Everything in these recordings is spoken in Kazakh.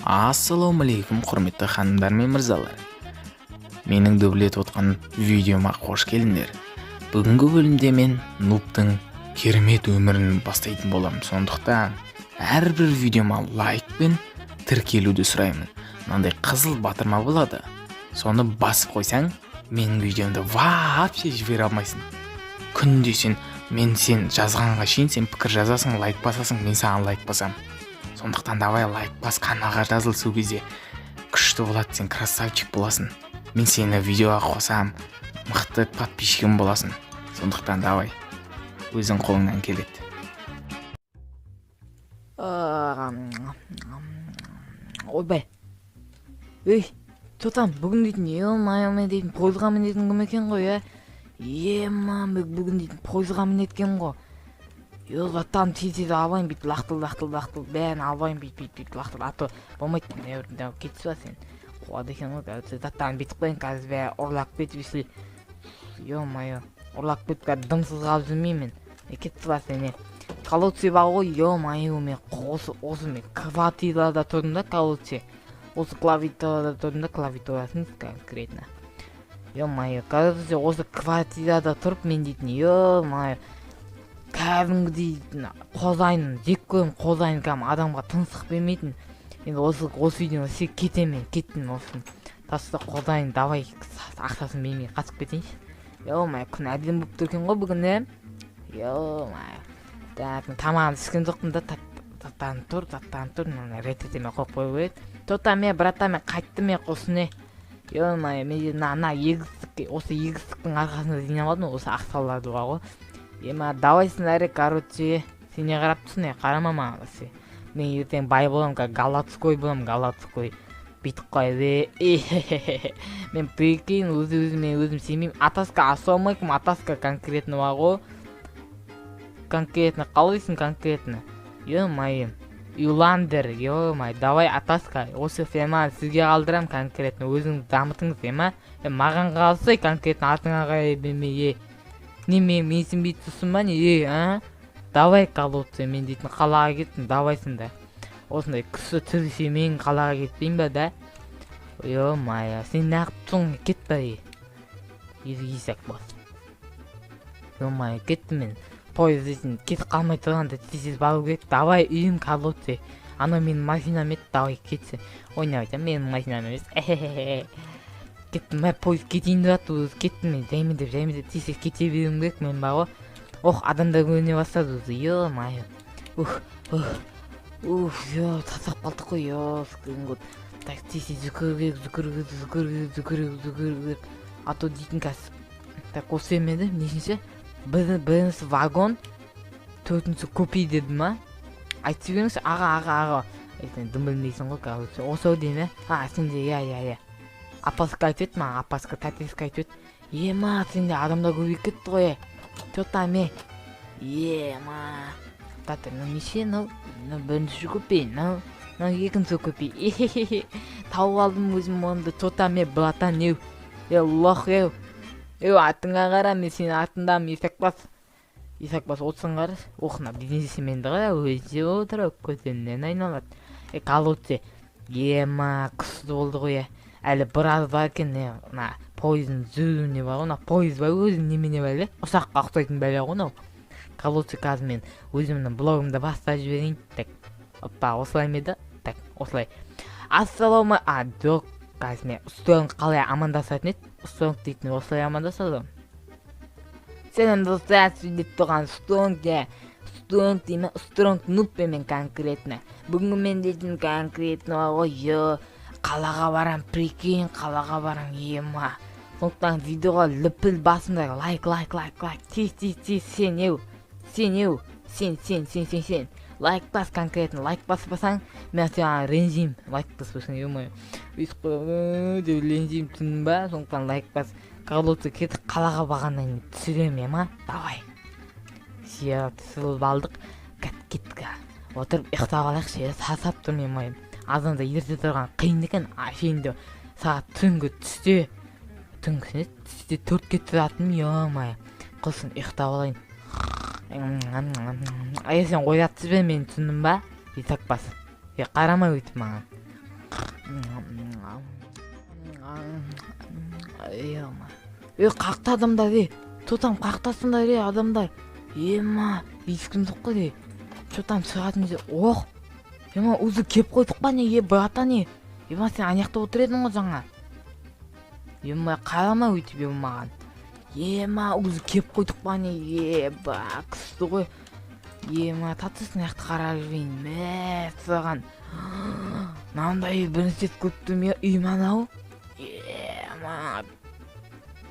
Ассалаумағалейкум, құрметті ханымдар мен мырзалар. Менің дөблетіп отқан видеома қош келдіңдер. Бүгінгі бөлімде мен нубтың керемет өмірін бастайтын боламын. Сондықтан әрбір видеома лайк пен тіркелуді сұраймын. Мынандай қызыл батырма болады. Соны басып қойсаң, менің видеомды вообще жібере алмайсың. Күнде сен жазғанға шейін сен пікір жазасың, лайк басасың, мен саған лайк басам. Сондықтан давай лайк бас, каналға жазыл, сол кезде күшті болады, сен красавчик боласың. Мен сені видеоға қосам, мықты подписчигім боласың. Сондықтан давай, өзің қолыңнан келеді. Ойбай. Тотам, бүгін дейтін, ел-майылмай дейтін, пойызға мінетін кім екен ғой, бүгін дейтін, пойызға мінеткен ғой. Заттан тез албайын, бейт лақтыл, бәрін албайын, бейт лақтыл, аты болмайтын, кетсі ба сен. Қуады екен ғой, заттан бейтіп қойын, қазір бәрі ұрлақ бет, весли. Ұрлақ бет, қазір дымсыз қалып жүрмеймін. Кетсі ба сен, колодцы бар ғой, мен осы мен квартирада тұрдым да, колодцы. Осы клавиатурада тұрдым да, клавиатурасын конкретно. Колодцы осы квартирада тұрып, мен дейтін, кәдімгідей қозайын, жек көрім қозайын кәдім адамға тынсық бермейтін. Енді осы видеоны сен кеттім осыны. Таста қозайын, давай ақшасын бермей қасып кетейінші. Күн әдем болып тұрген ғой бүгін, тамағын ішкен жоқпын да, таттан тұр, рететеме қойып қойып еді. Тота мен, брата мен қайтты мен қосыны. Осы егістіктің арқасында зейнем алдым, осы ақсаларды бар ғой. Давайсын әрі, короче, сене қарап тұрсын, қарама маған сен. Мен ертең бай болам, галатской болам, бүйтіп қойды. Мен прикинь, өзім сенбеймін. Атаска аса алмайкім, атаска конкретно бар ғой. Конкретно, қалайсың конкретно? Юландер, давай атаска, осы феманы сізге қалдырам конкретно, өзің дамытыңыз, маған қалсай конкретно атыңа қарай бермей, мен сенбей тұрсын ба не, давай колодцы, мен дейтін қалаға кеттім, давайсын да. Осындай күші түріше мен қалаға кетпейін ба да? Сен нағып тұрың, кет ба есек бас. Кетті мен. Пойыз дейтін, кетіп қалмай тұрғанда тез бару керек, давай үйім колодцы. Ана менің машинам еді, давай кетсі. Ойнап айтам, менің машинам емес. Кеттім, пойыз кетейін деп атты, кеттім мен, жаймедеп, тез кете беруім керек, мен бар ғой. Адамдар көріне бастады өзі, тасап қалдық қой, скрин код. Так, тез зүкіргір. Ато дейтін кәсіп. Так, осы емеді, нешінші? Бірінші вагон, төртінші көпей деді ма? Айтсы беріңіз, аға. Дым білмейсің ғой, короче. Осы дейін, сенде, апаска айтып ма? Апаска, тәтескі айтып. Сенде адамда көбейіп кетті ғой. Тотаме. Тәті, неше, бірінші көпей, екінші көпей. Тауып алдым өзім онды, тотаме, братан, лох, атыңа қара, мен сені атындамын, есек бас отсын қарыз. Оқына, бізінесі менді қара, өзі отырып, көзінен айналады. Колодцы, күшті болды ғой, әлі біраз бар екен, пойыздың жүруіне бар ғой, пойыз бар өзің немене бәлі, ұсаққа ұқсайтын бәлі ғой, колодцы қазір мен өзімнің блогымды баста жіберейін. Осылай меді? Осылай. Ассалаумай, жоқ, қазір мен ұстырың қалай амандасатын еді? Ұстырың дейтін осылай амандасады. Сенің достар сөйлеп тұрған ұстырың деймін, ұстырың нұп мен конкретно. Бүгінгі мен дейтін конкретно ғой, қалаға барам, прикинь, қалаға барам, сондықтан видеоға лүпіл басында лайк, тез, сен. Лайк бас конкретно, лайк баспасаң, мен саған ренжим, лайк баспасаң, ренжим түнін ба, сондықтан лайк бас. Колодцы кетіп қалаға бағаннан түсірем, давай. Түсіріп алдық, кеттік, отырып ұйықтап алайық, сасап тұрмын, азанда ерте тұрған қиын екен, ашейінде сағат түнгі түсте 4-ке тұратыным, қылсын ұйықтап алайын. Сен оятсыз бе мен түсіндім ба? Есек бас. Карамай өйтүп мага. Кактадымдар Тотам кактасыңдар адамдар. Ема, ишким жок го Тотам чыгатын же. Ох. Ема узу кеп койдук па не братан Ема сен анякта отур эдиң го жаңа. Ема карама өйтүп маган. Ема узу кеп койдук па не баксты го. Ема татысын якты карап жүрбөйүн. Саган. Мындай бир нерсе көптүм ыйманабы. Ема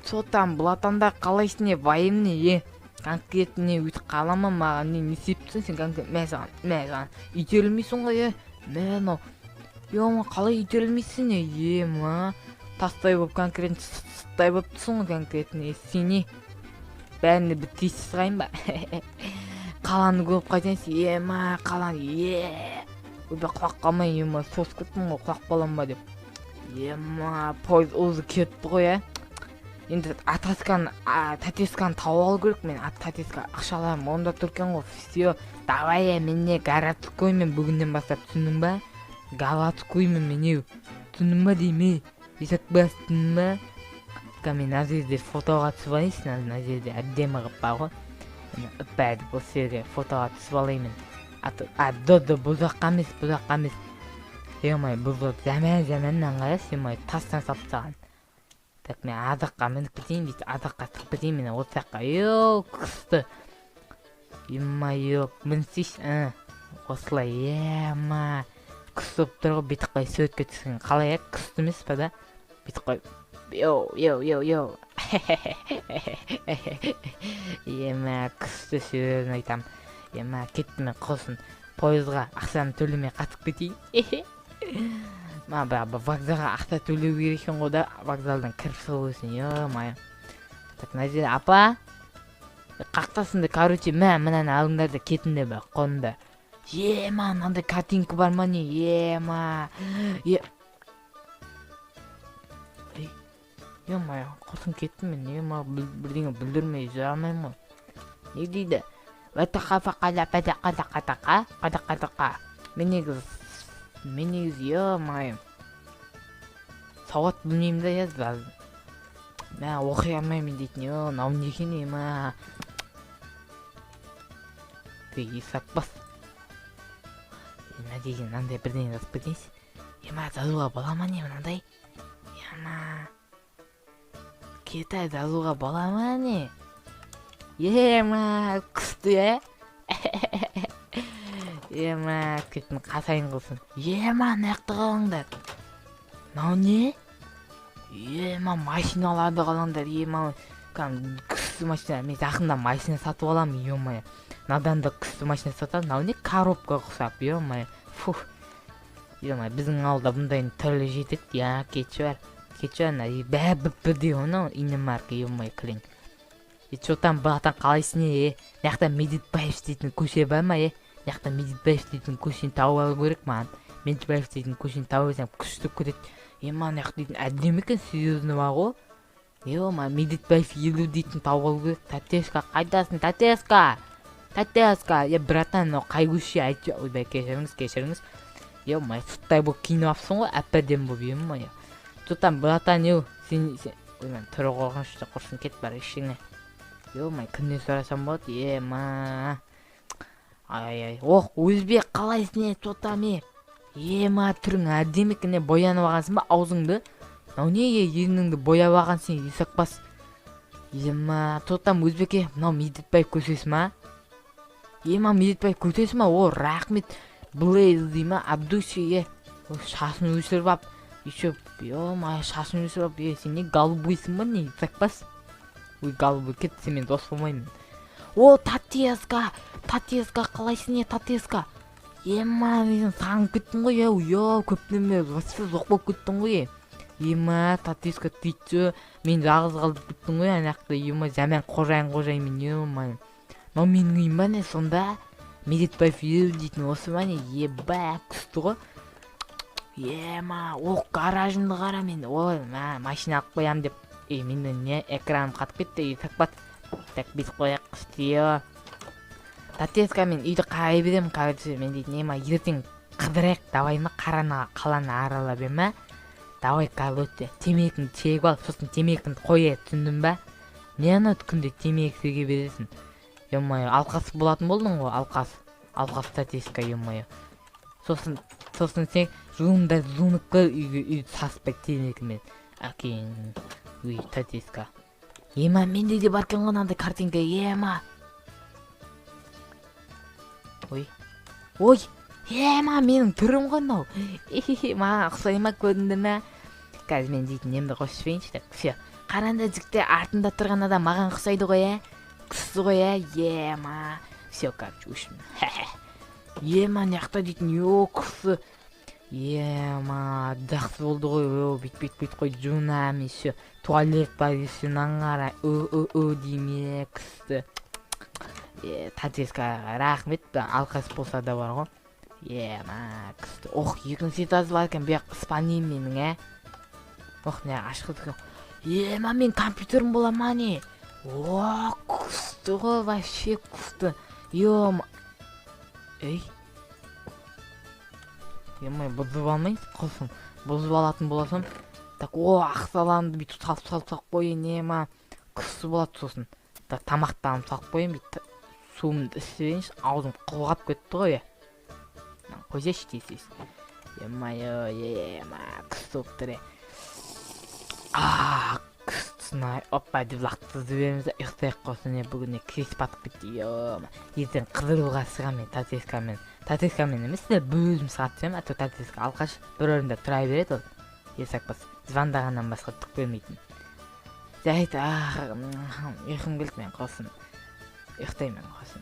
Тотам блатанда калайсың байымны конкретно үйтүп каламан мага не септсиң сен конкретно мен саган итерилмейсиң го мен Ема калай итерилмейсиң ема тастай болуп конкретно стай болуптусуң го конкретно сени бәріне бір тиісіп сұрайын ба? Қаланы көріп қайтайыншы, ема қаланы, Өбе құлақ қалмай, ема сос күттім ғой, құлақ балам ба деп. Ема пойыз өзі кетті ғой, Енді татесканы тауып алу керек, мен татеска ақшаларым онда түркен ғой, все, давай, менне городской мен бүгінден бастап түсіндің ба? Городской мен түсіндің ба дейме? Есек бас түсіндің ба? Мен мына жерде фотоға түсіп алайыншы, мына жерде әдемі қылып бар ғой. Бәді бұл жерге фотоға түсіп алайын. Бұл жаққа емес. Емай, бұл жаман-жаманнан қарас, емай, тастан сап тастаған. Так, мен адаққа мініп кетейін дейді, адаққа тығып кетейін мен осы жаққа. Күсті. Емай, мінсейш, осылай, ема. Күсті болып тұр ғой, бетік қой сөйтке түскен. Қалай, күсті емес па да? Бетік қой. Йоу. Ема, күсті сөзін айтам. Ема, кетті мен қосын пойызға ақшаны төлемей қатып кетейін. Ма, вокзалға ақша төлеу кереккен ғой да, вокзалдан кіріп шығып өсін, ема. Так, мына жерде, апа, қақтасынды, короче, мынаны алыңдар да кетіңдер бе, қоныңдар. Ема, мынандай картинка бар ма не, ема. Ема, құрсын кеттім мен, ема, бірдеңе білдірмей жүре алмаймын ғой. Не дейді? Қадаққа. Мен негіз, ема, сауат білмеймін да язды. Мен оқи алмаймын дейтін, нау некен, ема. Есақ бас. Ема деген, мынандай бірдеңе жазып кетейінші. Ема, жазуға бола ма не, мынандай? Ема. Кетай жазуға бола ма не? Ема, күсті, Ема, кеттің қасайын қылсын. Ема, нәқті қалаңдар. Нау не? Ема, машиналарды қалаңдар. Ема, күсті машина. Мен жақында машина сатып алам, ема. Наданда күсті машина сатам. Нау не? Коробка құсап, ема. Фух. Ема, біздің ауылда бұндайын түрлі жетеді. Кетші бар. Бәрі бірдей оны, инемарка, ема, клин. Чотан бақтан қалайсың, Нақта Медетбаев дейтін көше бар ма, Нақта Медетбаев дейтін көшені тауып алу керек маған. Медетбаев дейтін көшені тауып алсам күшті көреді. Ема, нақта дейтін әдемі екен, серьезно бар ғой. Ема, Медетбаев елу дейтін тауып алу керек. Татеска, қайдасың, Татеска. Братан, қай көше айтшы. Ойбай, кешіріңіз. Ема, сұттай болып киініп апсың ғой, әп-әдем болып, ема. Чотан, братан, сен, оймен, түрі қорғыншты құрсын кет бар ішіңе. Ема, кімден сұрасам болады, ема. Ай, өзбек қалайсың, Тотам, Ема, түрің әдемі боянып алғансың ба, аузыңды? Нау не, ерніңді бояп алғансың, есек бас. Ема, Тотам, өзбеке, мынау Медетбаев көшесі ма? Ема, Медетбаев көшесі ма? Рахмет, Блейз дейма, Абдуши, шашын өшіріп ап. Ема, шашын өшіріп ап, сен не голубойсың ба, не, есек бас? Ой, голубой, кетті, сен мен дос болмаймын. Татеска қалайсың, Татеска? Ема, мен сағынып кеттің ғой, көптен бері вообще жоқ болып кеттің ғой. Ема, Татеска түйтші, мен жалғыз қалдып кеттің ғой, анақта, ема, жаман қожайын, ема. Мау менің үйім ба не, сонда? Медетбаев ел дейтін осы ба не, еба, күсті ғой. Ема, гаражымды қара мен, машина алып қоям деп. Менің не, экраным қатып кетті, есек бат. Так, біз қояқ қыстио. Татеска мен үйді қарай беремін, короче, мен дейтін ема ертең қыдырайық, давай ма, қаланы аралап ема, давай, короче, темекіңді шегіп ал, сосын темекіңді қоя, түсіндің ба? Не ана күнде темекі шеге бересің? Ё-моё, алқасы болатын болдың ғой, алқас татеска, ё-моё. Сосын сен жуында жуынып көр үйді саспай темекімен. Әкең, үй, татеска. Ема, менде де бар екен ғой мынандай картинка, ема. Ой, ема, менің түрім ғой мынау. Маған ұқсай ма, көрінді ме? Қазір мен дейтін немді қосып жіберейінші деп. Все, қараңда жігітте артында тұрған адам маған ұқсайды ғой, кісі ғой, ема. Все, короче, өшім. Ема, неқта дейтін, кісі. Ема, жақсы болды ғой, бит қой, жуынам, еще. Туалет бар, еще наңғара, дейме, кісі. Татеска, рахмет, алқас болса да бар ғой. Ема, кісі. Екін сетазы бар екен, бек спанейм менің, не ашқызды. Ема, мен компьютерім бола ма не? Күсті ғой, вообще күсті. Ема. Ема, бұзып алмайын, қылсын. Бұзып алатын боласам. Так, ақсаламды бүйтіп салып қойын, ема. Күсті болады сосын. Тамақтанып салып қойын, бүйтіп суымды ішсейінші, аузым қылғап көтті ғой. Қойсайшы дейсіз. Ема, күсті өптірі. Күстінай, опа, деп лақты зүбемізді ұйықтайық қосын, бүгіне крес батып кетті, ертең қыдыруға сығамен, татескамен емес, бөлім сағатсем, әті татеска алқаш бір орында тұра береді ол, есақпас, звандағаннан басқа түк көрмейтін. Жайты, ұйқым келді мен қосын, ұйықтаймын қосын.